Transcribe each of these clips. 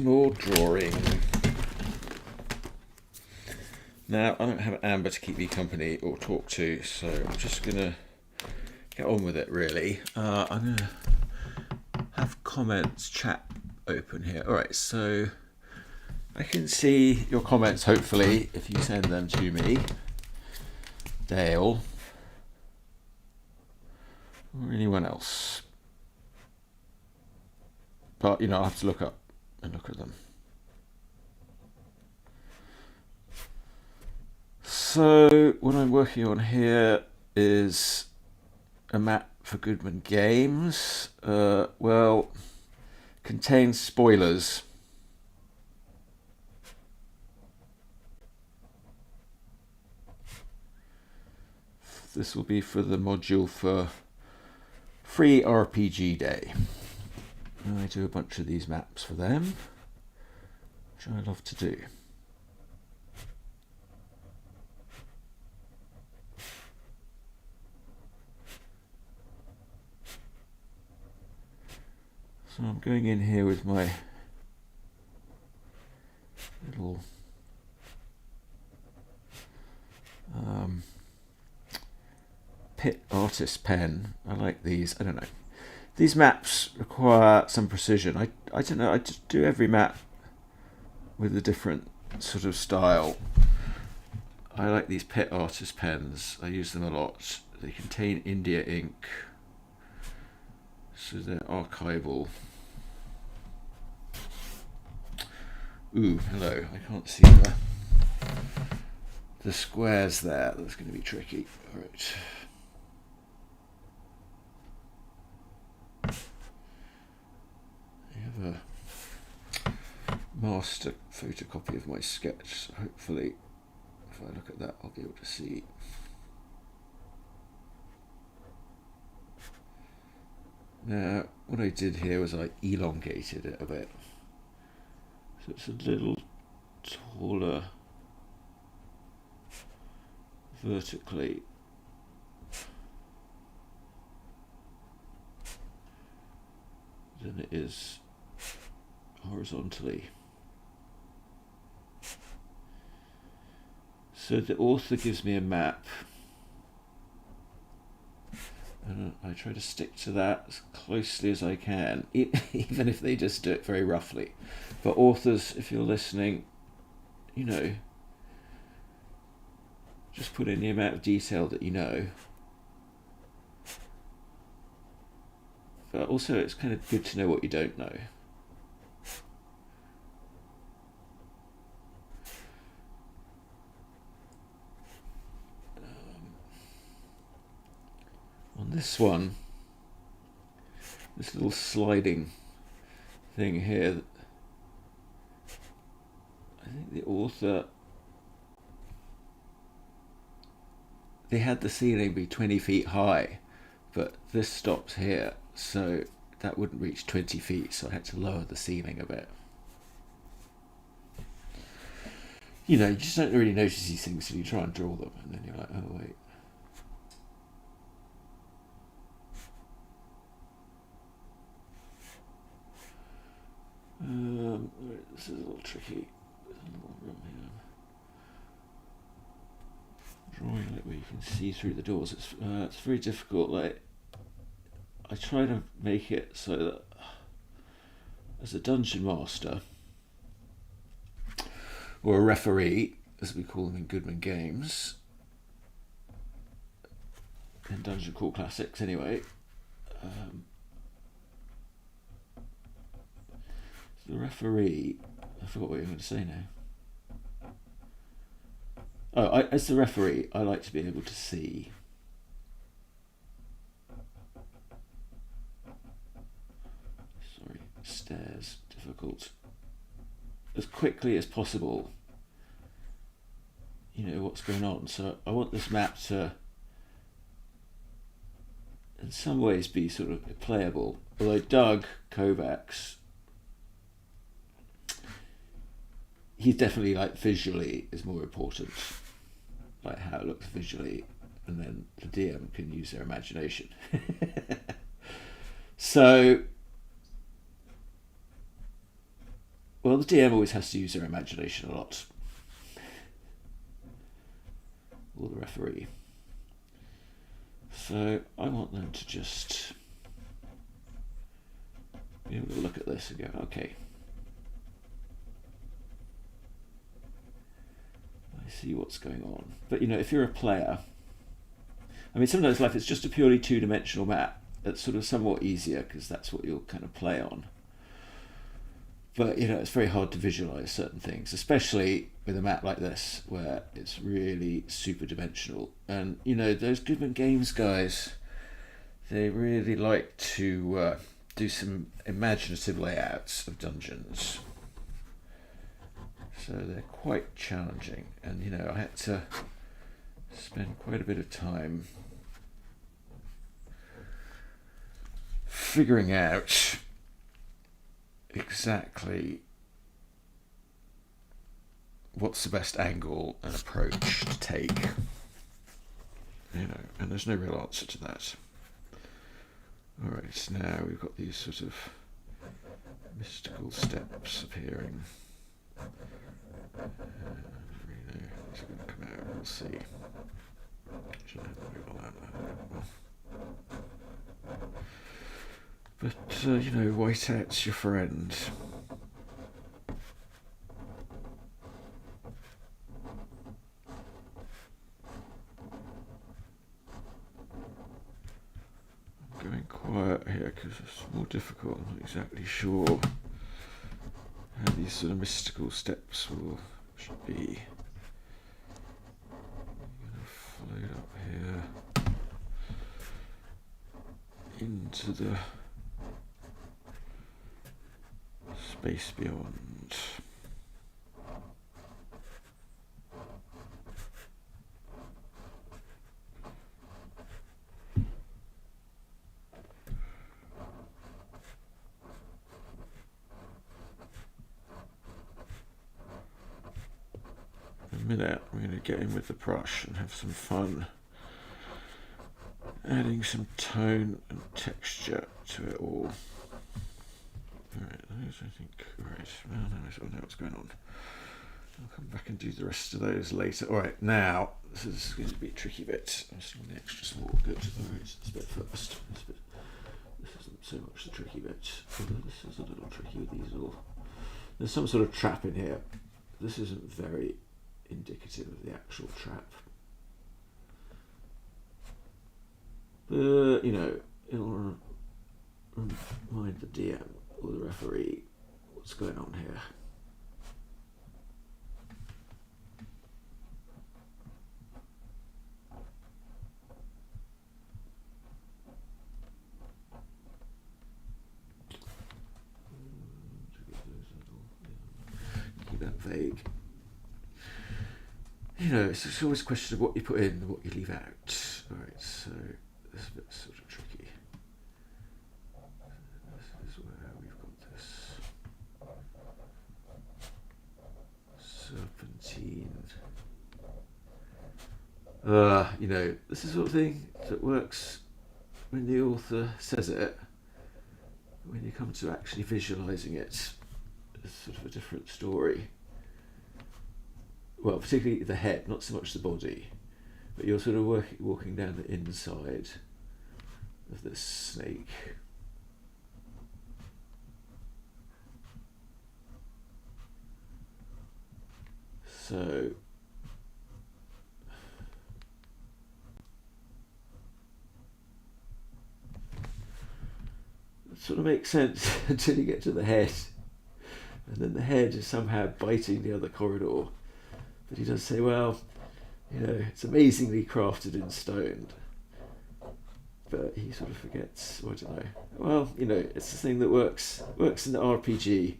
More drawing. Now, I don't have Amber to keep me company or talk to, so I'm just going to get on with it, really. I'm going to have comments chat open here. Alright, so I can see your comments, hopefully, if you send them to me. Dale. Or anyone else. But, I'll have to look up and look at them. So what I'm working on here is a map for Goodman Games. Well, contains spoilers. This will be for the module for Free RPG Day. And I do a bunch of these maps for them, which I love to do. So I'm going in here with my little Pit Artist pen. I like these. I don't know. These maps require some precision. I don't know. I just do every map with a different sort of style. I like these Pit Artist pens. I use them a lot. They contain India ink, so they're archival. Ooh, hello. I can't see the squares there. That's going to be tricky. All right. I have a master photocopy of my sketch, so hopefully if I look at that I'll be able to see. Now what I did here was I elongated it a bit, so it's a little taller vertically than it is horizontally. So the author gives me a map, and I try to stick to that as closely as I can, even if they just do it very roughly. But authors, if you're listening, just put in the amount of detail that you know. But also it's kind of good to know what you don't know. On this one, this little sliding thing here, I think the author, they had the ceiling be 20 feet high, but this stops here, so that wouldn't reach 20 feet, so I had to lower the ceiling a bit. You just don't really notice these things until you try and draw them, and then you're like, oh wait. This is a little tricky. There's a little room here. Drawing it where you can see through the doors. It's very difficult. Like, I try to make it so that as a dungeon master or a referee, as we call them in Goodman Games, in Dungeon Crawl Classics anyway, the referee, I forgot what you were going to say now. As the referee, I like to be able to see. Sorry, stairs, difficult. As quickly as possible, what's going on. So I want this map to, in some ways, be sort of playable. Although Doug Kovacs, he's definitely visually is more important, like how it looks visually, and then the DM can use their imagination. So well, the DM always has to use their imagination a lot. Or the referee. So I want them to just be able to look at this and go, okay, I see what's going on. But if you're a player, I mean, sometimes if it's just a purely two-dimensional map, it's sort of somewhat easier because that's what you'll kind of play on. But it's very hard to visualize certain things, especially with a map like this where it's really super dimensional. And those Goodman Games guys, they really like to do some imaginative layouts of dungeons. So they're quite challenging, and I had to spend quite a bit of time figuring out exactly what's the best angle and approach to take, and there's no real answer to that. Alright, now we've got these sort of mystical steps appearing. It's going to come out, we'll see. Should I have to move on that? But, whiteout's your friend. I'm going quiet here because it's more difficult. I'm not exactly sure how these sort of mystical steps should be. I'm going to float up here into the space beyond. In a minute, we're going to get in with the brush and have some fun adding some tone and texture to it all. Alright, those I think, right, well, now I sort of know what's going on. I'll come back and do the rest of those later. Alright, now, this is going to be a tricky bit. I'm just going the extra small, good. Alright, this bit first. This isn't so much the tricky bit, although this is a little tricky with these little... There's some sort of trap in here. This isn't very indicative of the actual trap. But, it'll remind the DM or the referee what's going on here. Keep that vague. It's always a question of what you put in and what you leave out. Alright, so this bit's sort of tricky. This is where we've got this serpentine. This is the sort of thing that works when the author says it. When you come to actually visualising it, it's sort of a different story. Well, particularly the head, not so much the body, but you're sort of walking down the inside of this snake. So it sort of makes sense until you get to the head, and then the head is somehow biting the other corridor. But he does say, well, it's amazingly crafted in stone. But he sort of forgets, I don't know. Well, it's the thing that works in the RPG,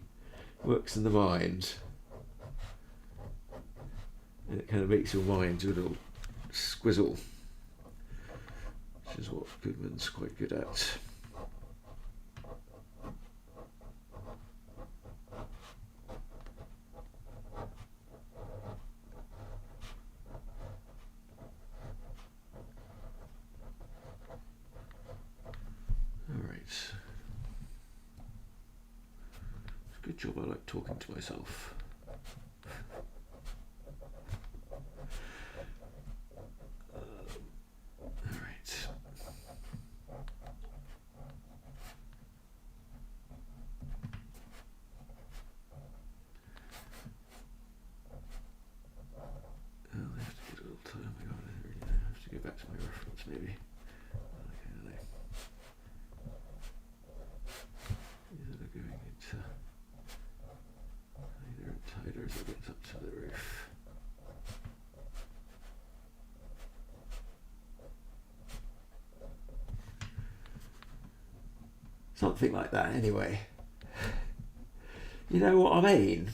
works in the mind. And it kind of makes your mind do a little squizzle, which is what Goodman's quite good at. job. I like talking to myself. Alright. Oh, I have to get a little time. Oh my God, I have to go back to my reference maybe. Okay, these are going into either tighter as it gets up to the roof. Something like that anyway. You know what I mean?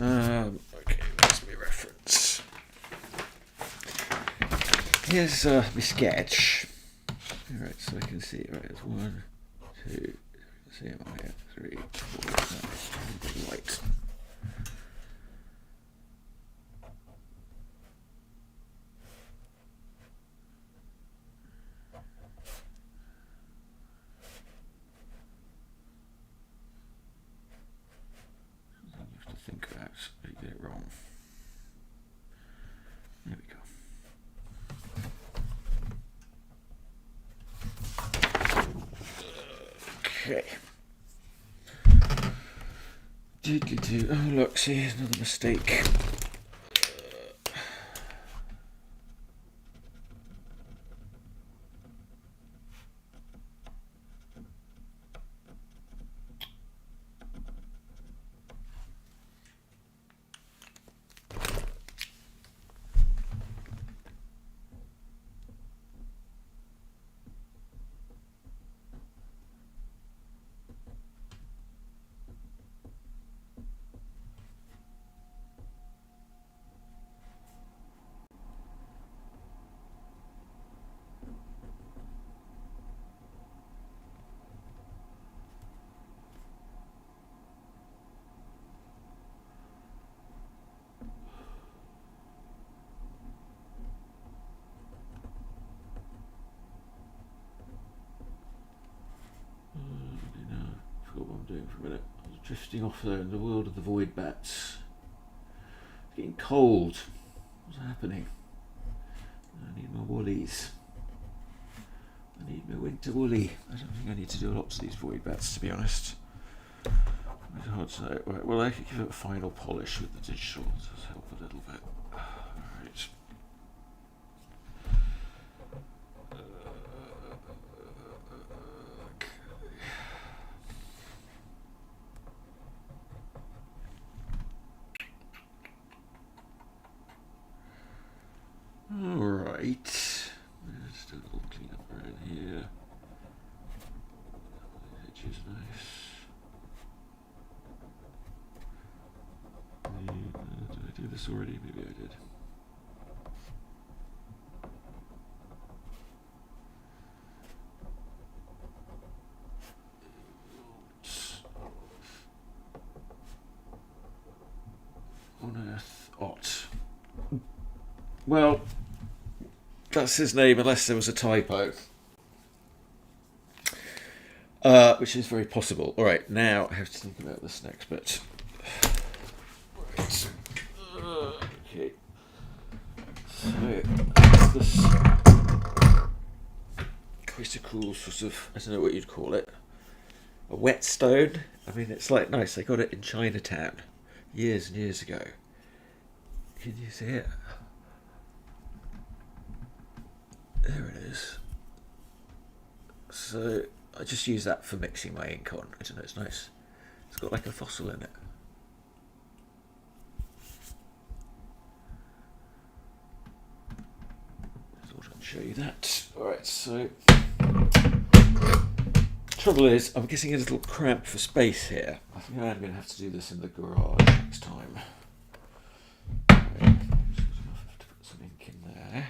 Okay, that's my reference. Here's my sketch. Alright, so I can see, right, it's 1, 2, see am I at 3, 4, 5, light. You have to think about if you get it wrong. There we go. Okay. Oh look, see, here's another mistake. I forgot what I'm doing for a minute. I was drifting off there in the world of the void bats. It's getting cold. What's happening? I need my woolies. I need my winter woolly. I don't think I need to do lots of these void bats, to be honest. It's hard to say. Right, well, I could give it a final polish with the digital to help a little bit. Alright. Alright. Just a little clean up around here. The edge is nice. Did I do this already? Maybe I did. Monath. Well, that's his name unless there was a typo. Which is very possible. Alright, now I have to think about this next bit. Right. Okay. So, this quite a cool sort of, I don't know what you'd call it, a whetstone. I mean, it's like nice. They got it in Chinatown years and years ago. Can you see it? There it is. So I just use that for mixing my ink on. I don't know, it's nice. It's got like a fossil in it. I thought I'd show you that. Alright, so trouble is I'm getting a little cramped for space here. I think I'm going to have to do this in the garage next time. Right, have to put some ink in there.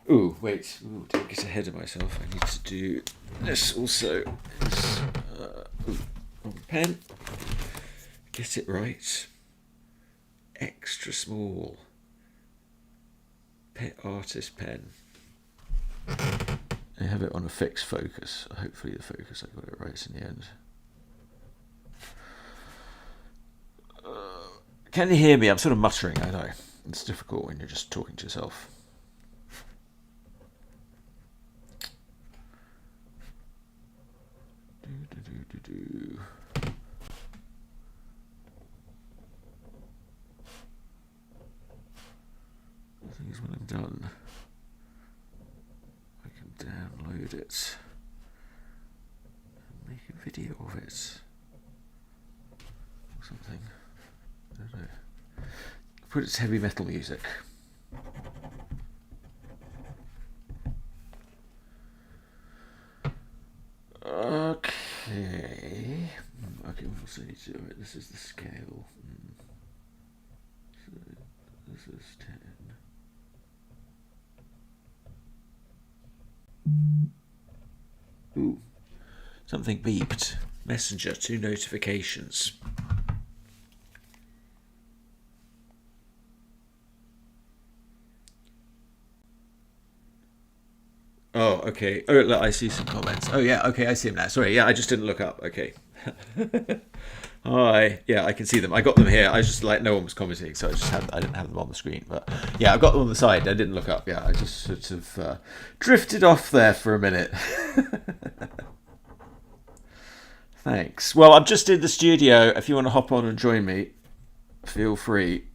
Ooh, wait. Ooh, don't get ahead of myself. I need to do this also. Wrong pen. Get it right. Extra small. Pet artist pen. I have it on a fixed focus. Hopefully the focus, I got it right in the end. Can you hear me? I'm sort of muttering, I know. It's difficult when you're just talking to yourself. I think when I'm done, I can download it and make a video of it. Something. I don't know. Put it to heavy metal music. Okay. Okay, we also need to do it. This is the scale. So this is 10. Ooh. Something beeped. Messenger, 2 notifications. Oh, okay. Oh, look, I see some comments. Oh, yeah, okay, I see them now. Sorry, yeah, I just didn't look up. Okay. Hi. Yeah, I can see them. I got them here. I was just like, no one was commenting, so I didn't have them on the screen. But yeah, I've got them on the side. I didn't look up. Yeah, I just sort of drifted off there for a minute. Thanks. Well, I'm just in the studio. If you want to hop on and join me, feel free.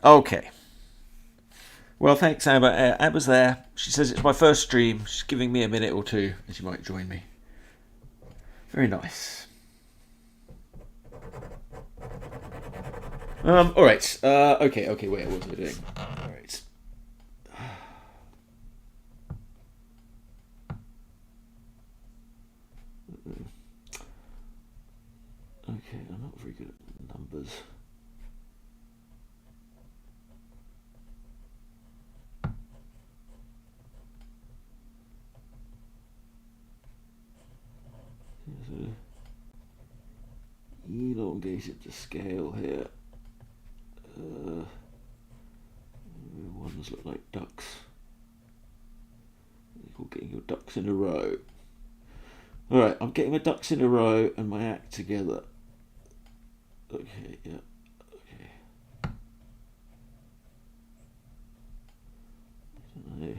Okay. Well, thanks, Amber. Amber's there. She says it's my first stream. She's giving me a minute or two, and she might join me. Very nice. All right. Okay. Wait. What was I doing? All right. Okay, I'm not very good at numbers. Elongated to scale here. Ones look like ducks. You're called getting your ducks in a row. Alright, I'm getting my ducks in a row and my act together. Okay, yeah. Okay. I don't know.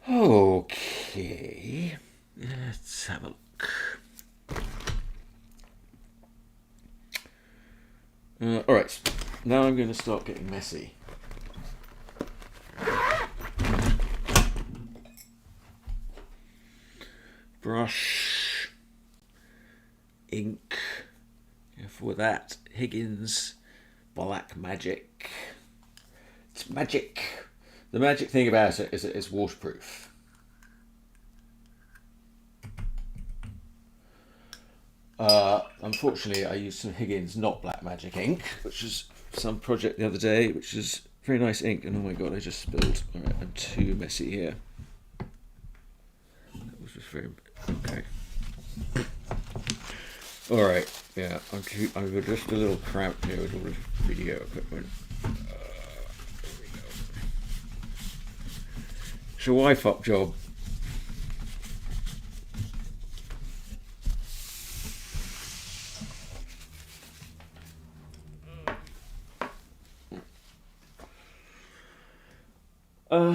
Okay. Let's have a look. Alright, now I'm going to start getting messy. Brush, ink, for that, Higgins, Black Magic. It's magic. The magic thing about it is it's waterproof. Unfortunately, I used some Higgins not Black Magic ink, which is some project the other day, which is very nice ink, and oh my god, I just spilled. Alright, I'm too messy here. That was just very... okay. Alright, yeah, I'm just a little cramped here with all this video equipment. Here we go. It's a wife-up job.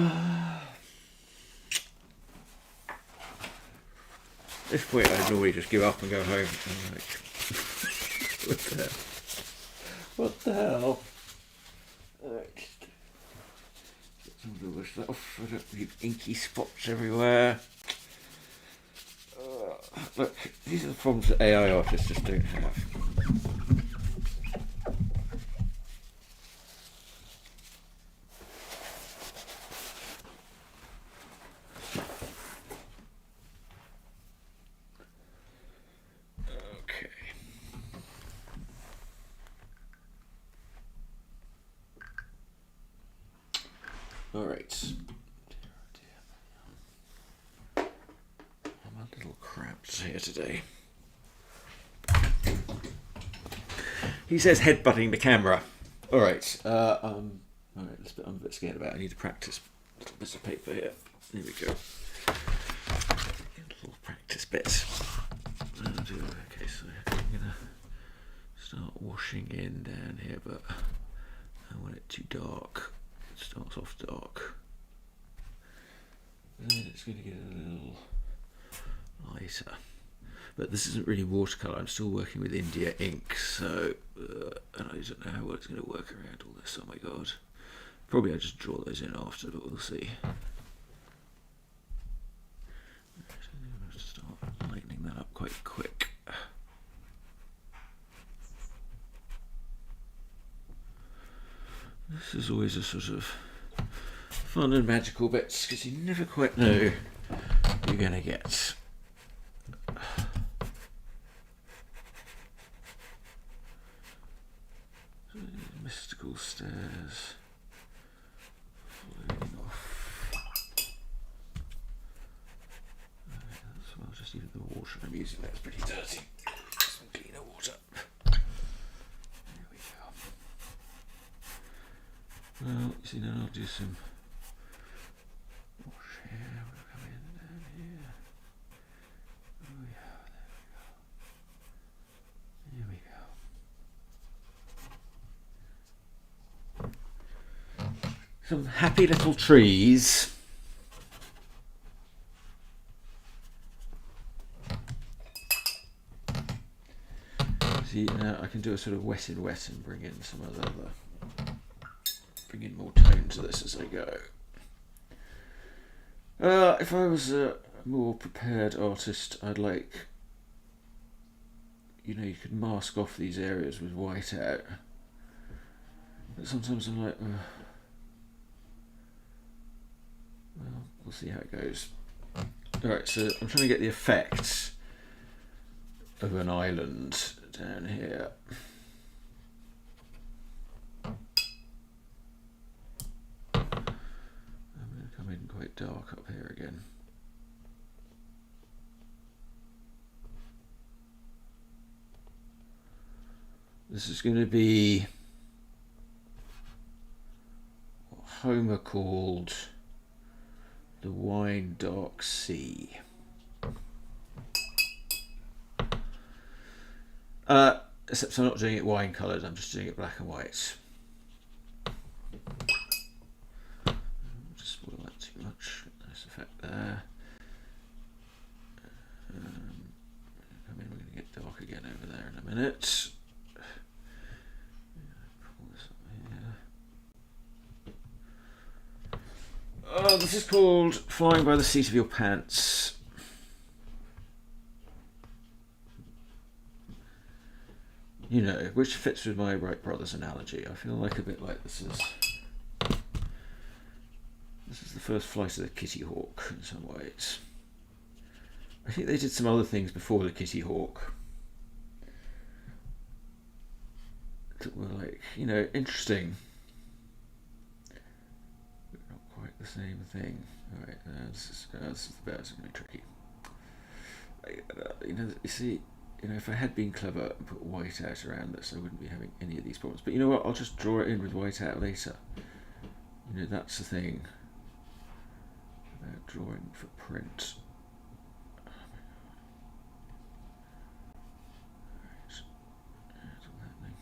At this point, I'd normally just give up and go home. I'm like, what the hell? What the hell? Right. Get some of the stuff. I don't need inky spots everywhere. Look, these are the problems that AI artists just don't have. Okay. All right. I'm a little cramped here today. He says headbutting the camera. All right. All right. I'm a bit scared about it. I need to practice a little bit of paper here. There we go. A little practice bit. Okay, so I'm gonna start washing in down here, but I don't want it too dark. It starts off dark. And then it's going to get a little lighter. But this isn't really watercolour. I'm still working with India ink, so and I don't know how well it's going to work around all this. Oh my god! Probably I'll just draw those in after, but we'll see. I'm going to start lightening that up quite quick. This is always a sort of fun and magical bits because you never quite know what you're going to get. Mystical stairs floating off. So I'll just even the water I'm using that's pretty dirty. Some cleaner water. There we go. Well, you see, now I'll do some wash here. We'll come in down here. Oh yeah, there we go. Here we go. Some happy little trees. See, now I can do a sort of wet in wet and bring in some other, bring in more tone to this as I go. If I was a more prepared artist, I'd like, you know, you could mask off these areas with white out. But sometimes I'm like, well, we'll see how it goes. Alright, so I'm trying to get the effect of an island down here. I'm going to come in quite dark up here again. This is going to be what Homer called the wine dark sea. Except I'm not doing it wine coloured, I'm just doing it black and white. Just spoil that too much. Nice effect there. I mean, we're going to get dark again over there in a minute. Pull this up here. This is called Flying by the Seat of Your Pants. You know, which fits with my Wright Brothers analogy. I feel like a bit like this is the first flight of the Kitty Hawk in some ways. I think they did some other things before the Kitty Hawk that were like, you know, interesting, but not quite the same thing. Alright, this is the bit that's going to be tricky. You know, you see, you know, if I had been clever and put white out around this, I wouldn't be having any of these problems. But you know what? I'll just draw it in with white out later. You know, that's the thing about drawing for print. Oh my god. Alright. That's all happening.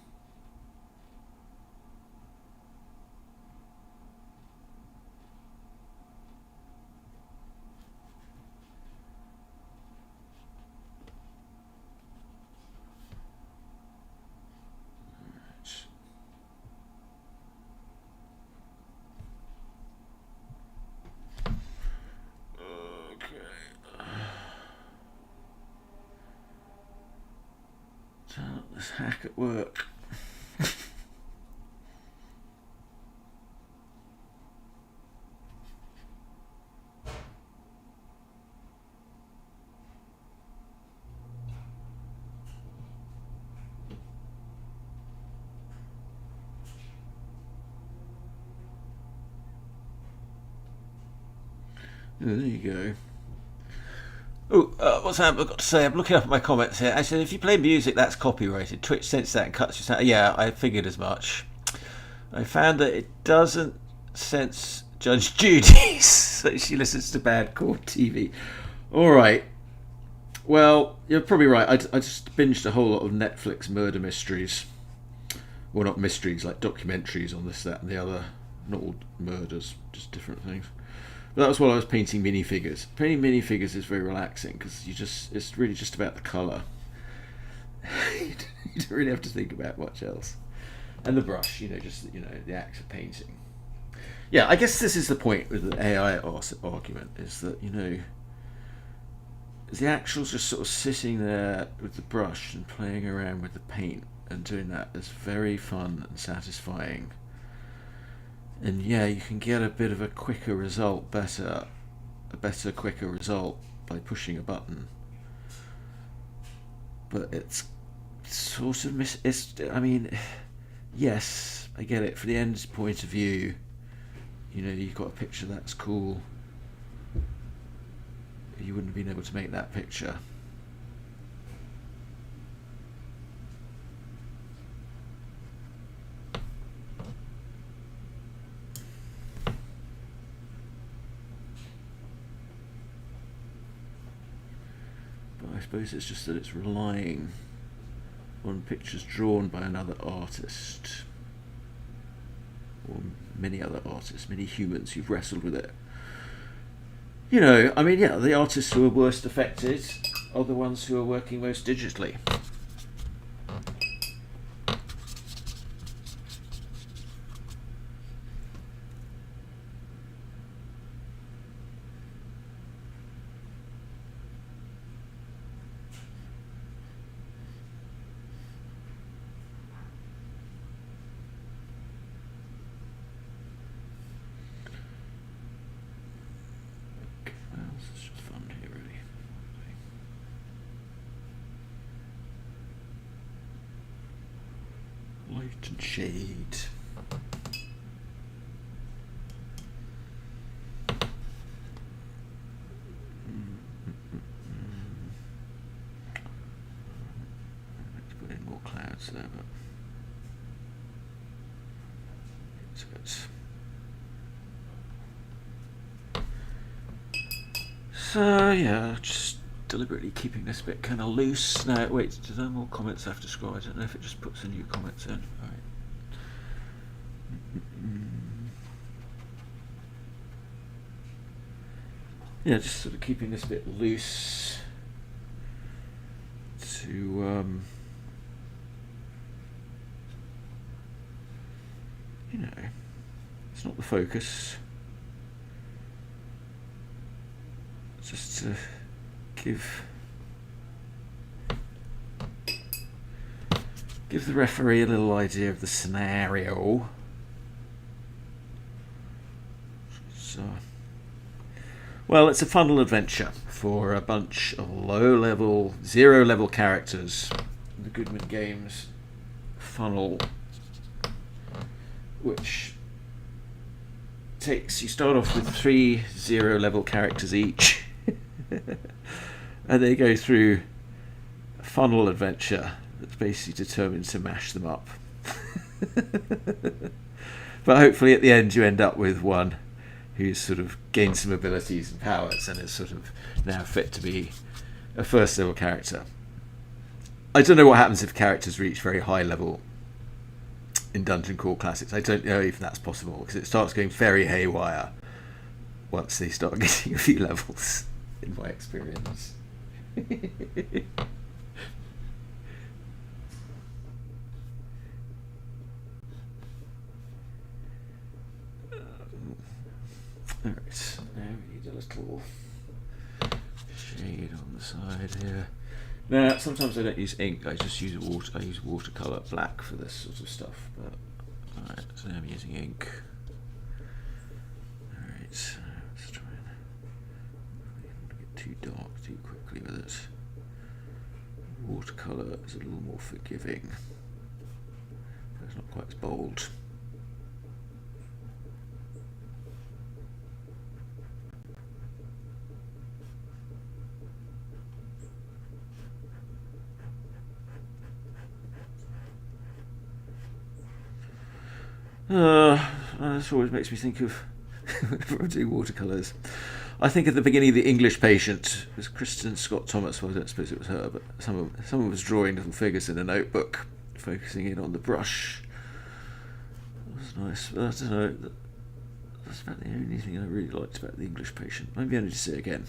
This hack at work. There you go. Oh, what's that? I've got to say, I'm looking up at my comments here. Actually, if you play music, that's copyrighted. Twitch senses that and cuts your sound. Yeah, I figured as much. I found that it doesn't sense Judge Judy's, so she listens to bad core TV. All right. Well, you're probably right. I just binged a whole lot of Netflix murder mysteries. Well, not mysteries, like documentaries on this, that, and the other. Not all murders, just different things. But that was while I was painting minifigures. Painting minifigures is very relaxing because it's really just about the colour. You don't really have to think about much else. And the brush, just the act of painting. Yeah, I guess this is the point with the AI argument, is that, the actuals just sort of sitting there with the brush and playing around with the paint and doing that is very fun and satisfying. And yeah, you can get a bit of a quicker result, quicker result by pushing a button. But it's sort of yes, I get it. For the end's point of view, you've got a picture that's cool. You wouldn't have been able to make that picture. I suppose it's just that it's relying on pictures drawn by another artist, or many other artists, many humans who've wrestled with it. The artists who are worst affected are the ones who are working most digitally. Light and shade. Let's put in more clouds there, but so yeah, just deliberately keeping this bit kind of loose. Now, wait, do there more comments after scroll? I don't know if it just puts a new comments in. All right. Yeah, just sort of keeping this bit loose to it's not the focus. Just to give the referee a little idea of the scenario. So, well, it's a funnel adventure for a bunch of low-level, zero-level characters. The Goodman Games funnel, which you start off with 3 zero-level characters each. And they go through a funnel adventure that's basically determined to mash them up. But hopefully at the end you end up with one who's sort of gained some abilities and powers and is sort of now fit to be a first level character. I don't know what happens if characters reach very high level in Dungeon Crawl Classics. I don't know if that's possible because it starts going very haywire once they start getting a few levels, in my experience. Alright, now we need a little shade on the side here. Now, sometimes I don't use ink. I just use water. I use watercolor black for this sort of stuff. But alright, so now I'm using ink. Alright, so let's try and not get too dark too quickly with it. Watercolor is a little more forgiving. It's not quite as bold. This always makes me think of whenever I'm doing watercolours. I think at the beginning of The English Patient, it was Kristen Scott Thomas, well I don't suppose it was her, but someone was drawing little figures in a notebook, focusing in on the brush. That was nice, but I don't know, that's about the only thing I really liked about The English Patient. Maybe I need to see it again.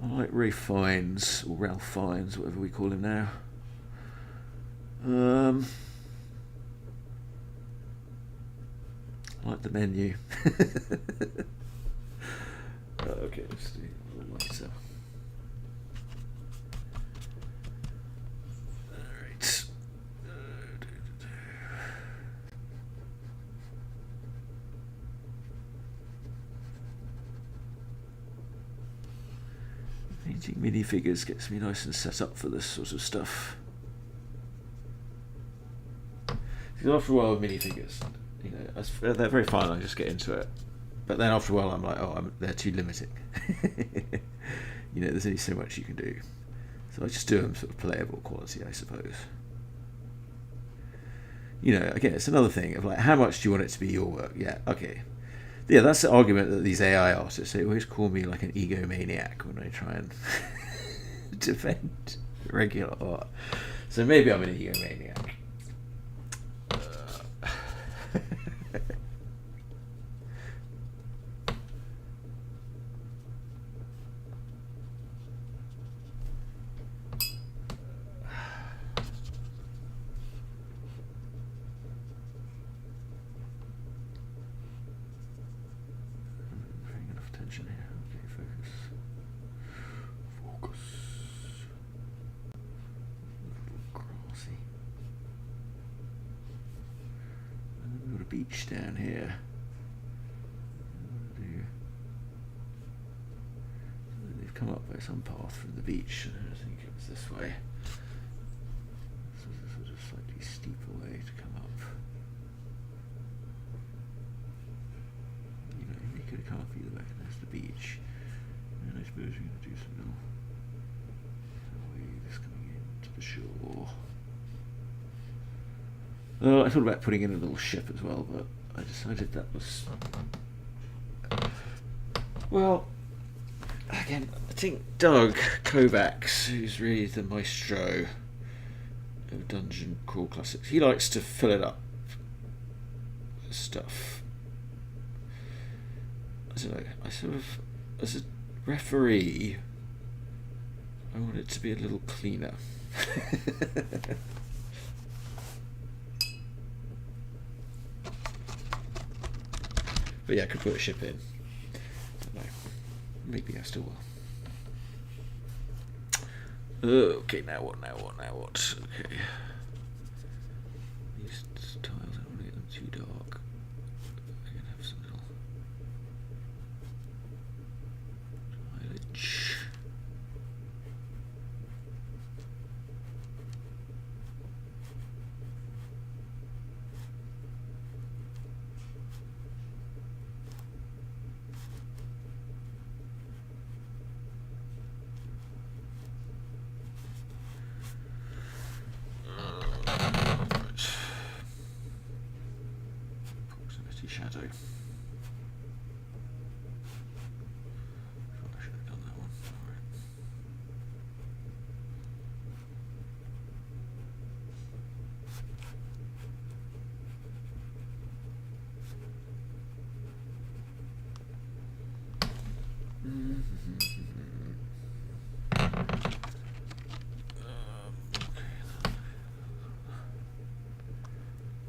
I like Ralph Fiennes, whatever we call him now. I like the menu. Okay, let's do a little lighter. Alright. Painting minifigures gets me nice and set up for this sort of stuff. Because after a while with minifigures, you know, they're very fun, I just get into it. But then after a while I'm like, they're too limiting. You know, there's only so much you can do. So I just do them sort of playable quality, I suppose. You know, again, it's another thing of like, how much do you want it to be your work? Yeah, okay. Yeah, that's the argument that these AI artists, they always call me like an egomaniac when I try and defend regular art. So maybe I'm an egomaniac. Beach down here. They've come up by some path from the beach, and I think it was this way. This is a sort of slightly steeper way to come up. You know, they could have come up either way. There's the beach, and I suppose we're going to do some little waves coming into the shore. I thought about putting in a little ship as well, but I decided that was... Well, again, I think Doug Kovacs, who's really the maestro of Dungeon Crawl Classics, he likes to fill it up with stuff. I don't know, I sort of, as a referee, I want it to be a little cleaner. But yeah, I could put a ship in. No, maybe I still will. Okay, now what? Okay. These tiles, I don't want to get them too dark. I can have some little mileage. Shadow. I should have done that one. Alright.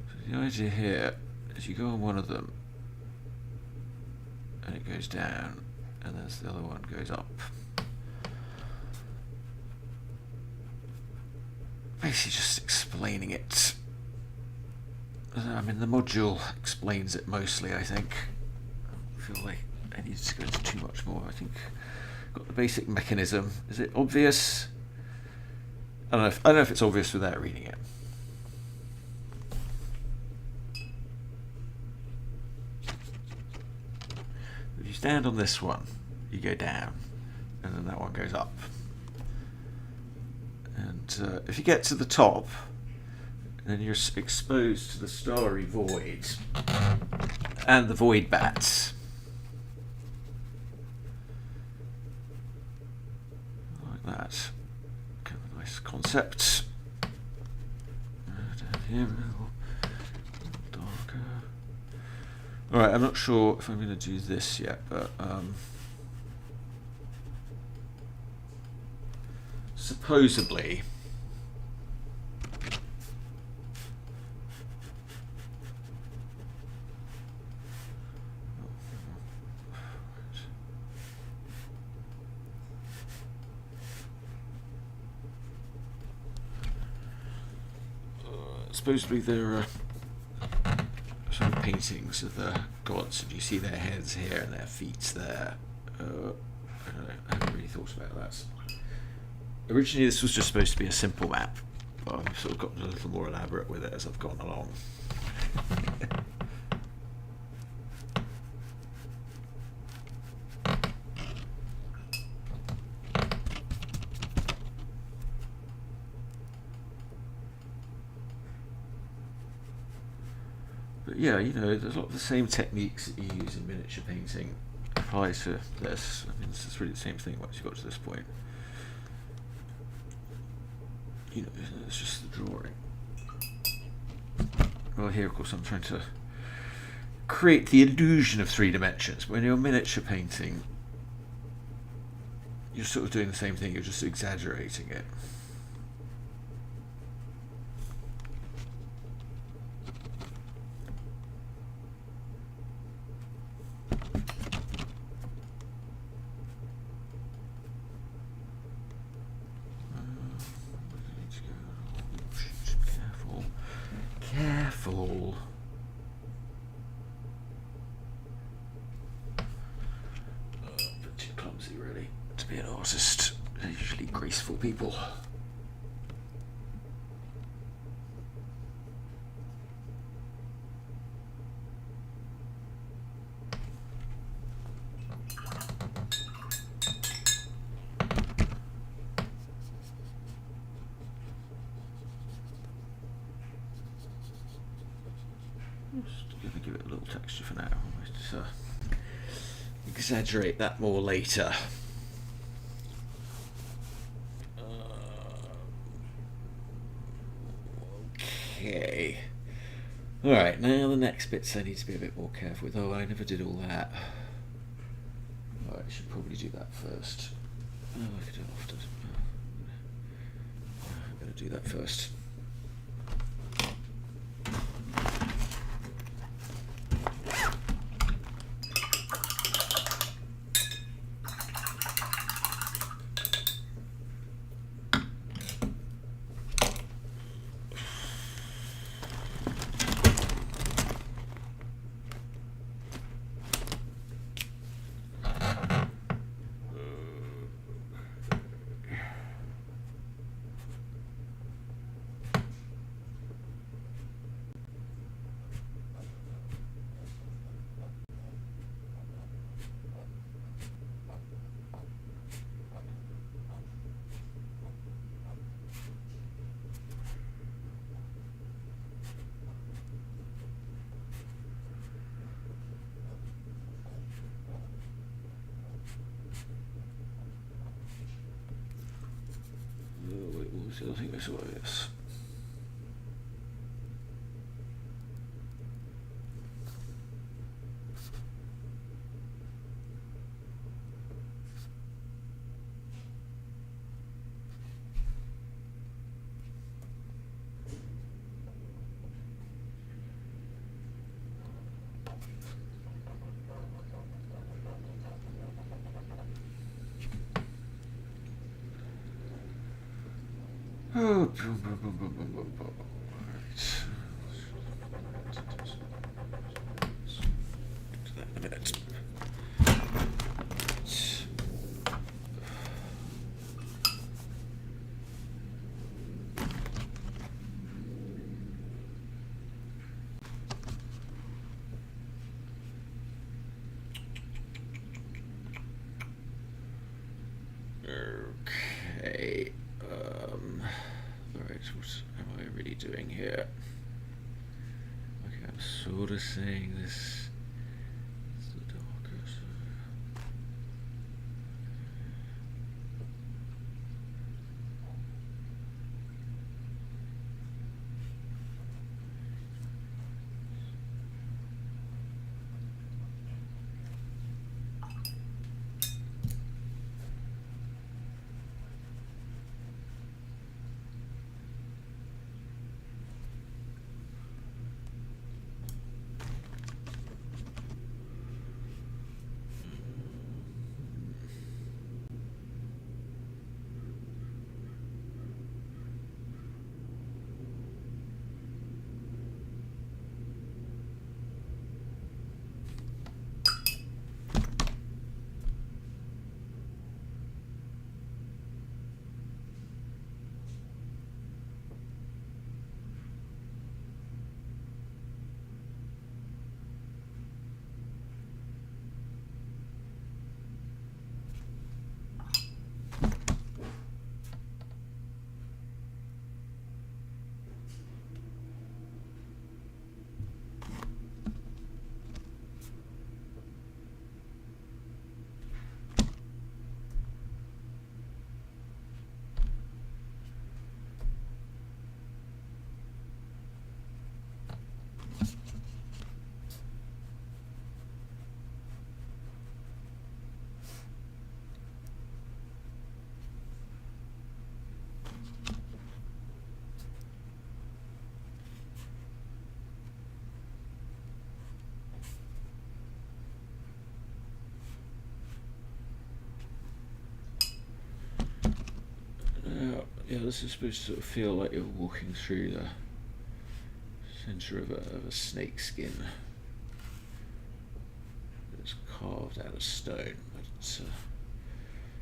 So the idea here is you go on one of them and it goes down, and then the other one goes up. basically just explaining it. I mean, the module explains it mostly, I think. I feel like I need to go into too much more. I think I've got the basic mechanism. Is it obvious? I don't know if it's obvious without reading it. If you stand on this one, you go down, and then that one goes up. And if you get to the top, then you're exposed to the starry void and the void bats. Like that. Kind of a nice concept. Down here, a little darker. Alright, I'm not sure if I'm going to do this yet, but supposedly there are some paintings of the gods, and you see their heads here and their feet there. I don't know, I haven't really thought about that. Originally this was just supposed to be a simple map, but I've sort of gotten a little more elaborate with it as I've gone along. But yeah, you know, there's a lot of the same techniques that you use in miniature painting apply to this. I mean, this is really the same thing once you got to this point. You know, it's just the drawing. Well, here, of course, I'm trying to create the illusion of 3 dimensions. When you're miniature painting, you're sort of doing the same thing, you're just exaggerating it. Careful. But too clumsy, really, to be an artist. They're usually graceful people. Just going to give it a little texture for now. I'll just exaggerate that more later. Okay. Alright, now the next bits I need to be a bit more careful with. Oh, I never did all that. Alright, I should probably do that first. Oh, I could do it after. I'm going to do that first. I think I saw this. Oh, right. In a minute. Okay. Alright, what am I really doing here? Okay, I'm sort of saying this. It's the darker, so. Yeah, this is supposed to sort of feel like you're walking through the centre of a snake skin that's carved out of stone.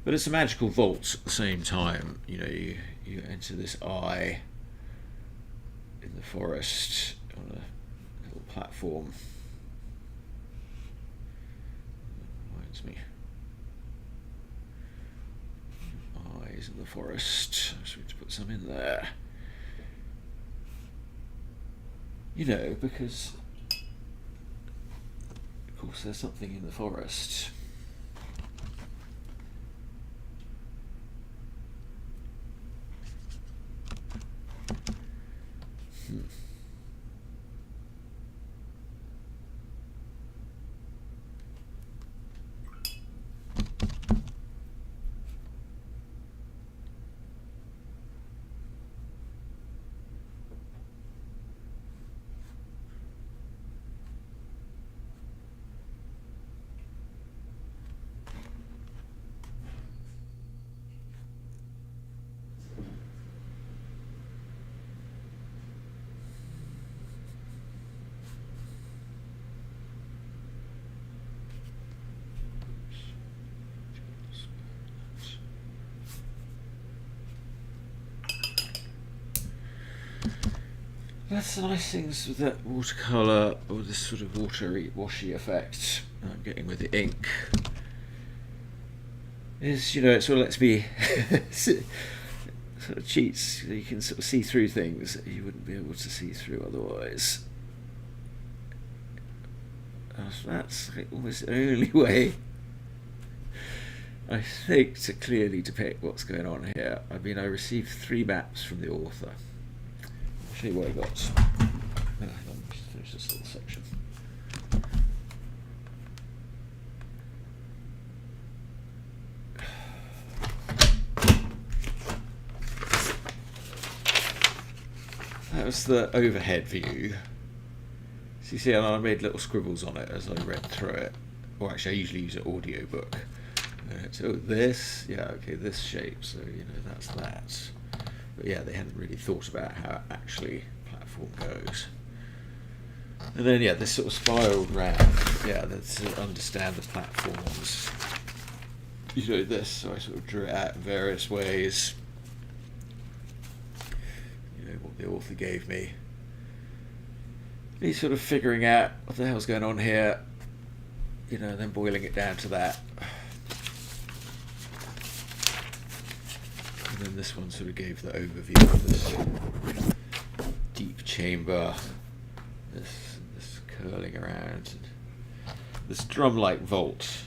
But it's a magical vault at the same time. You know, you enter this eye in the forest on a little platform. Reminds me. Eyes in the forest. I'm supposed to put some in there. You know, because of course there's something in the forest. That's the nice things with that watercolour, or this sort of watery, washy effect I'm getting with the ink. Is, you know, it sort of lets me sort of cheats. You can sort of see through things that you wouldn't be able to see through otherwise. That's like almost the only way, I think, to clearly depict what's going on here. I mean, I received 3 maps from the author. I'll show you what I got. Let me just finish this little section. That was the overhead view. So you see, I made little scribbles on it as I read through it. Or actually, I usually use an audiobook. So this, yeah, okay, this shape, so you know, that's that. But yeah, they hadn't really thought about how actually platform goes. And then yeah, this sort of spiraled round. Yeah, to understand the platforms. You know this, so I sort of drew it out in various ways. You know, what the author gave me. He's sort of figuring out what the hell's going on here, you know, and then boiling it down to that. And then this one sort of gave the overview of this deep chamber, this curling around, and this drum-like vault.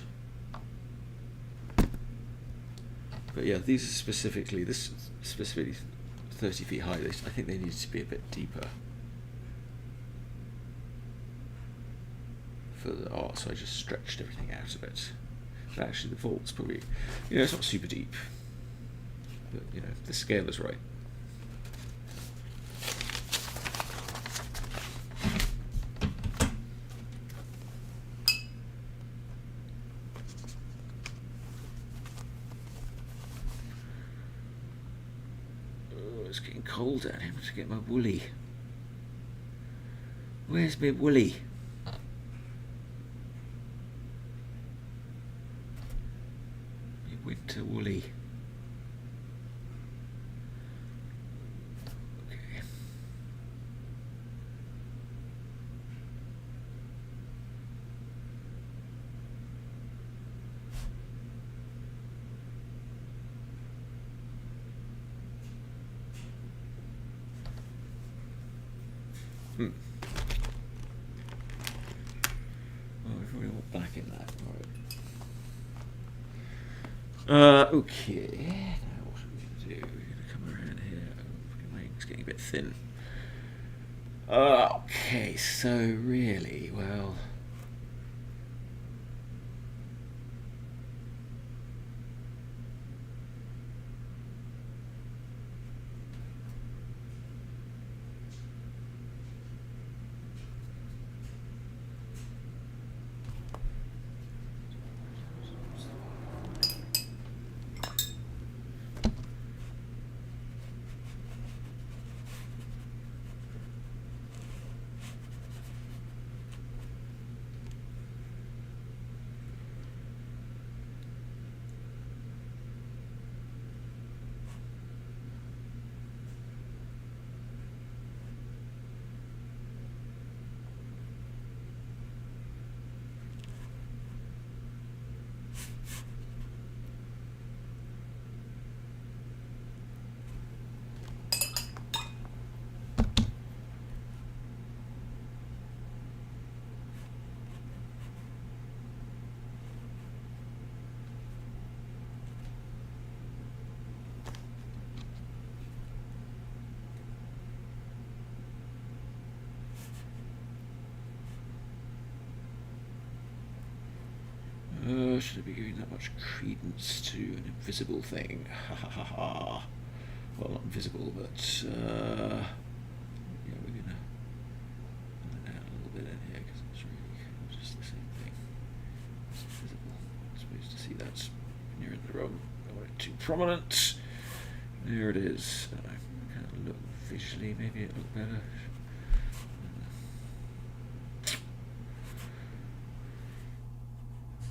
But yeah, these are specifically 30 feet high. I think they need to be a bit deeper for the art, so I just stretched everything out a bit. But actually the vault's probably, you know, it's not super deep, but you know, the scale is right. Oh, it's getting cold out here. I'm to get my woolly. Where's my woolly? Winter woolly. Okay. Oh, we've already all back in that. All right. Okay, now what are we going to do? We're going to come around here. Oh, my wing's getting a bit thin. Okay, so really, well... should I be giving that much credence to an invisible thing? Ha ha ha ha. Well, not invisible, but yeah, we're gonna add a little bit in here because it's really just the same thing. It's invisible. I'm supposed to see that when you're in the room. I want it too prominent. There it is. I kind of look visually, maybe it looked better.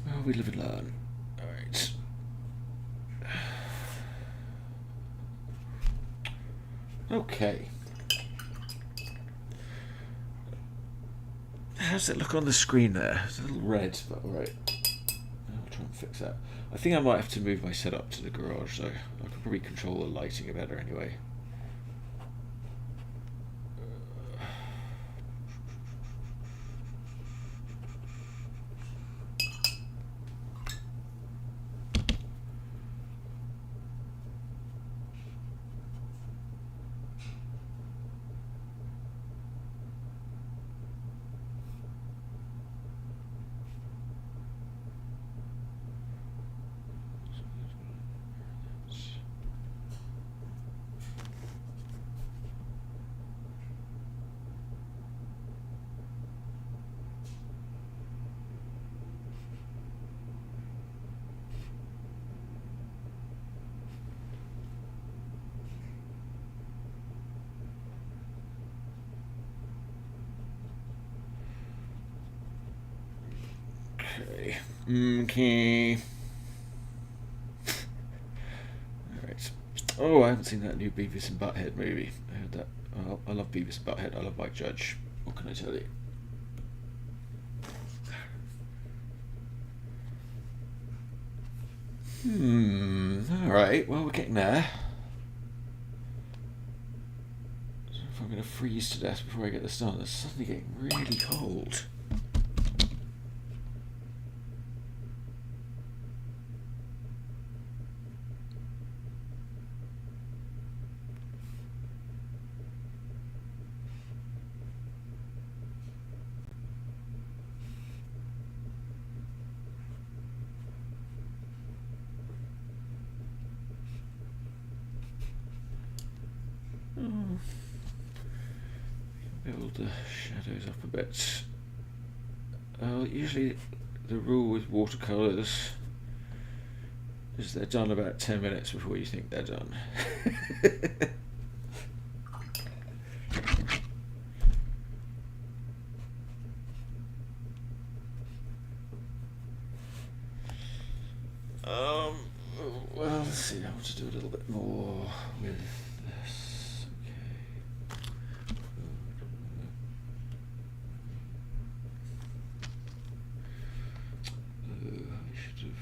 Well, we live and learn. Alright. Okay. How's it look on the screen there? It's a little red, but alright. I'll try and fix that. I think I might have to move my setup to the garage, so I could probably control the lighting better anyway. Okay. Alright. Oh, I haven't seen that new Beavis and Butthead movie. I heard that. I love Beavis and Butthead. I love Mike Judge. What can I tell you? Alright, well, we're getting there. So if I'm going to freeze to death before I get this done, it's suddenly getting really cold. Build the shadows up a bit. Usually the rule with watercolours is they're done about 10 minutes before you think they're done. Well, let's see, I want to do a little bit more with this. Okay. I should have.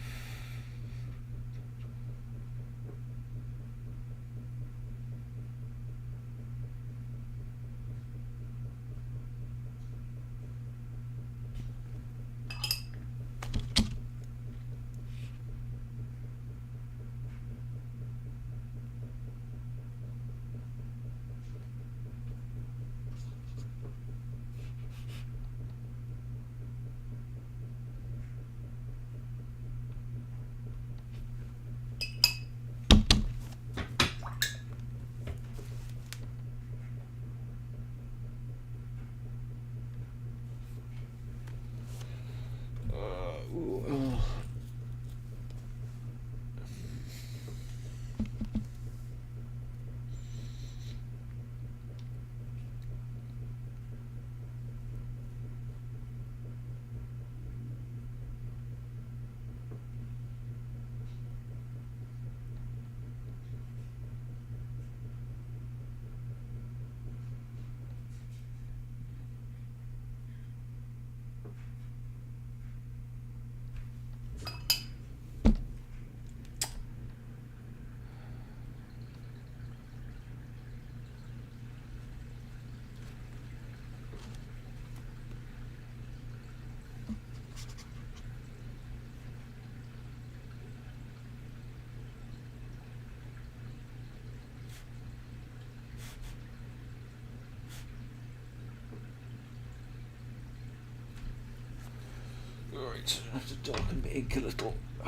Alright, I have to darken the ink a little. A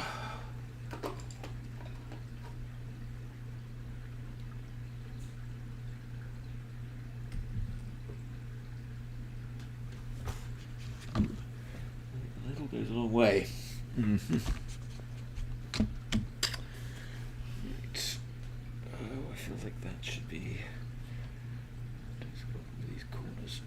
little goes a long way. Right. I feel like that should be these corners.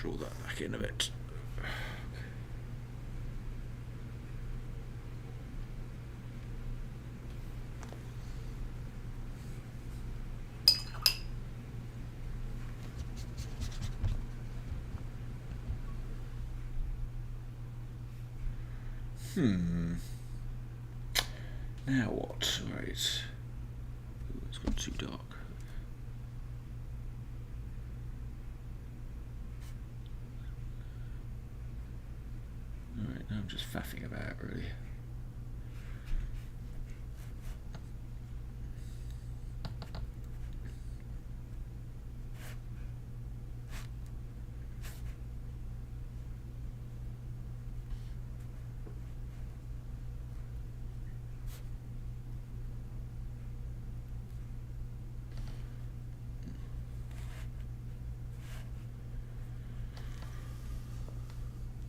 draw that back in a bit. Now what? Right. Ooh, it's got too dark. Alright, now I'm just faffing about, really.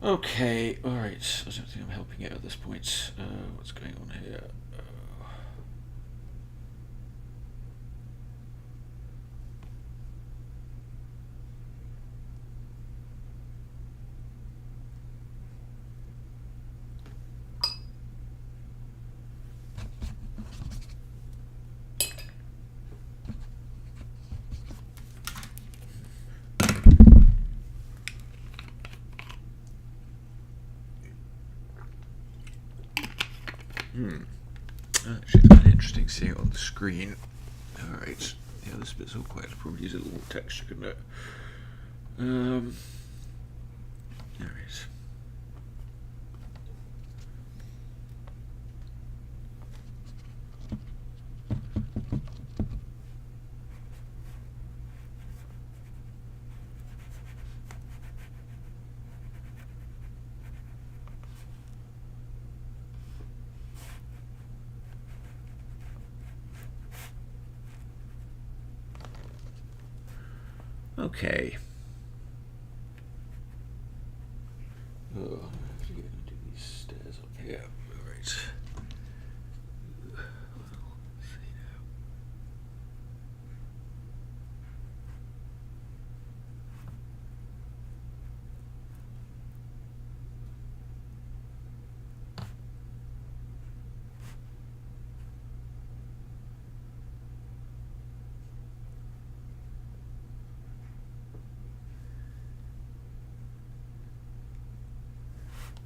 Okay, alright, I don't think I'm helping it at this point. What's going on here? Actually, it's kind of interesting seeing it on the screen. Alright, yeah, this bit's all quite, I'd probably use a little more texture, couldn't it? Alright. Okay. Oh, I have to get into these stairs up here. Alright. Let's see now.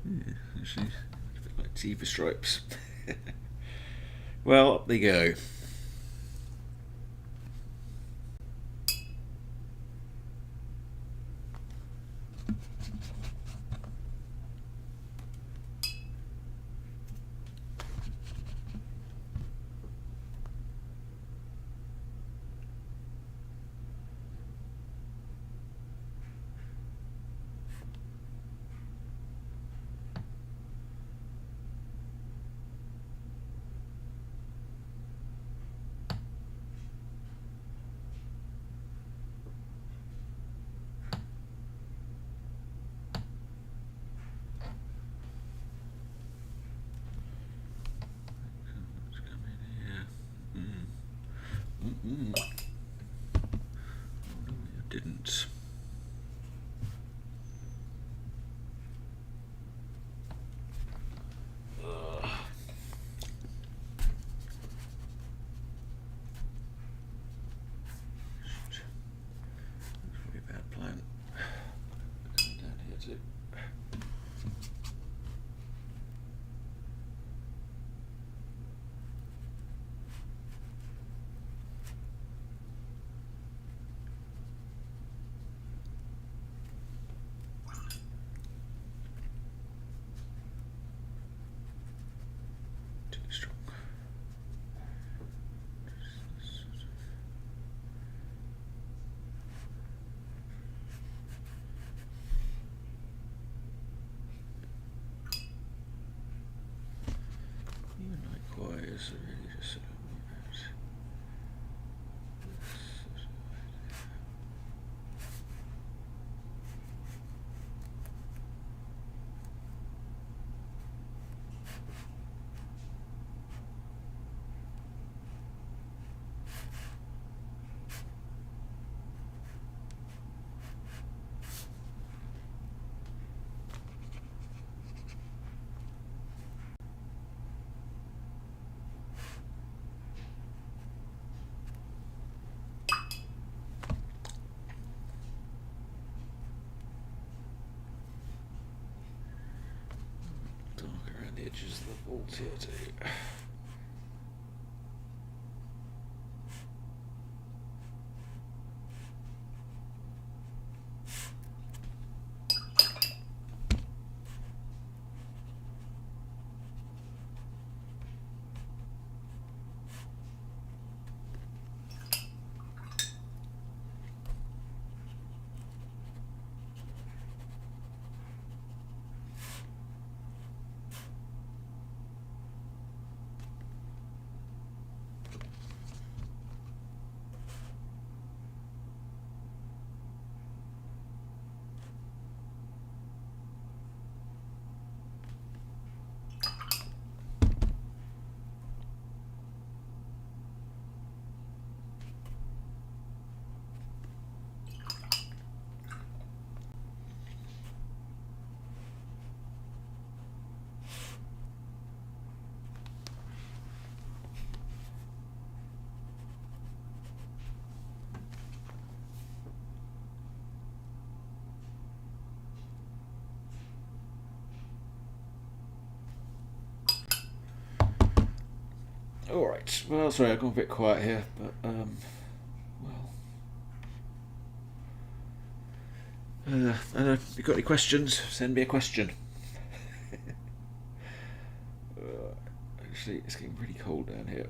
Yeah, actually, it's a bit like zebra stripes. Well, up they go. Oh, no, you didn't. Shoot. That's probably a bad plan. Coming down here too. the edges of the bolts here too. Alright, well, sorry, I've gone a bit quiet here, but, well. I don't know, if you've got any questions, send me a question. Actually, it's getting pretty cold down here.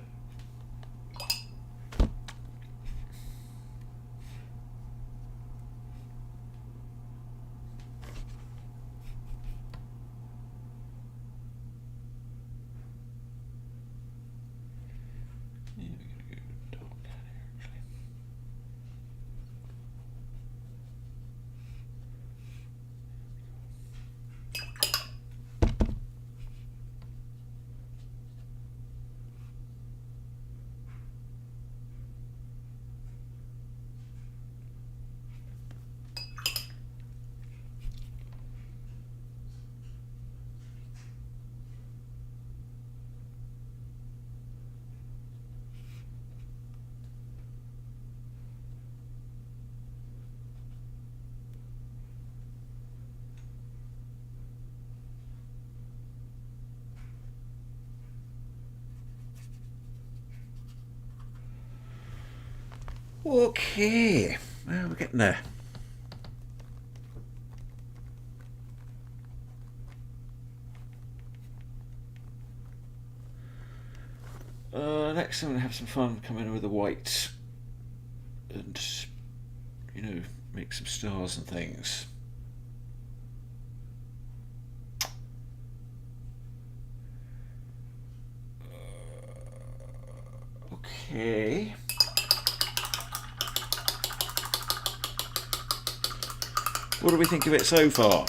Okay, well, we're getting there. Next I'm going to have some fun coming in with the white and, you know, make some stars and things. Okay. What do we think of it so far?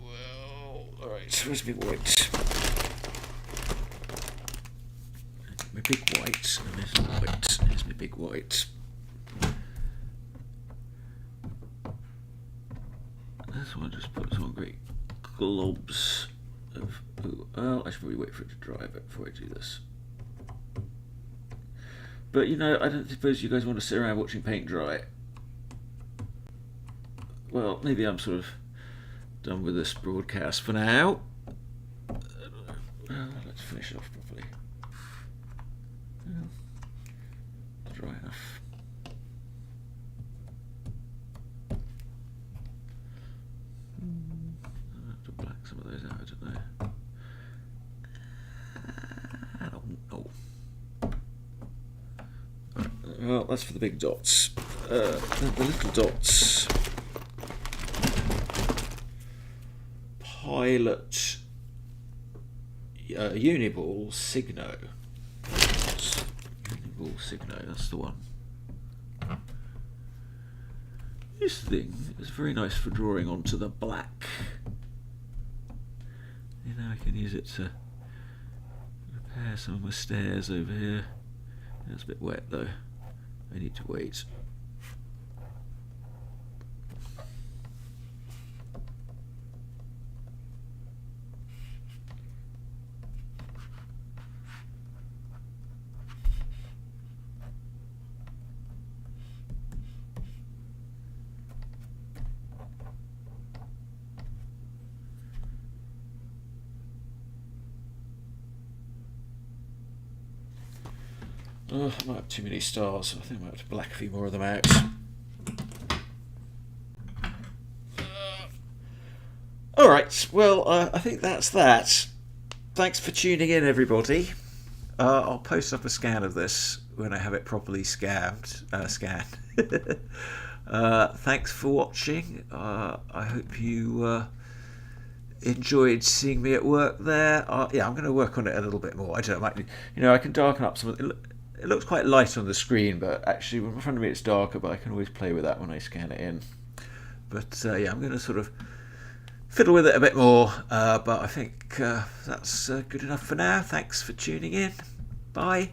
Well, alright, where's my white? My big white, and there's my white. Here's my big white. This one just puts on great globs of. Ooh, well, I should probably wait for it to dry a bit before I do this. But you know, I don't suppose you guys want to sit around watching paint dry. Well, maybe I'm sort of done with this broadcast for now. Let's finish it off properly. Dry enough. I'll have to black some of those out, don't I? I don't know. Well, that's for the big dots. The little dots. Pilot Uniball Signo. Uniball Signo, that's the one. This thing is very nice for drawing onto the black. You know, I can use it to repair some of my stairs over here. It's a bit wet though. I need to wait. Oh, I might have too many stars. I think I might have to black a few more of them out. Alright, well, I think that's that. Thanks for tuning in, everybody. I'll post up a scan of this when I have it properly scanned. Thanks for watching. I hope you enjoyed seeing me at work there. Yeah, I'm going to work on it a little bit more. I don't know, I can darken up some of it. It looks quite light on the screen, but actually in front of me it's darker, but I can always play with that when I scan it in. But yeah, I'm going to sort of fiddle with it a bit more, but I think that's good enough for now. Thanks for tuning in. Bye.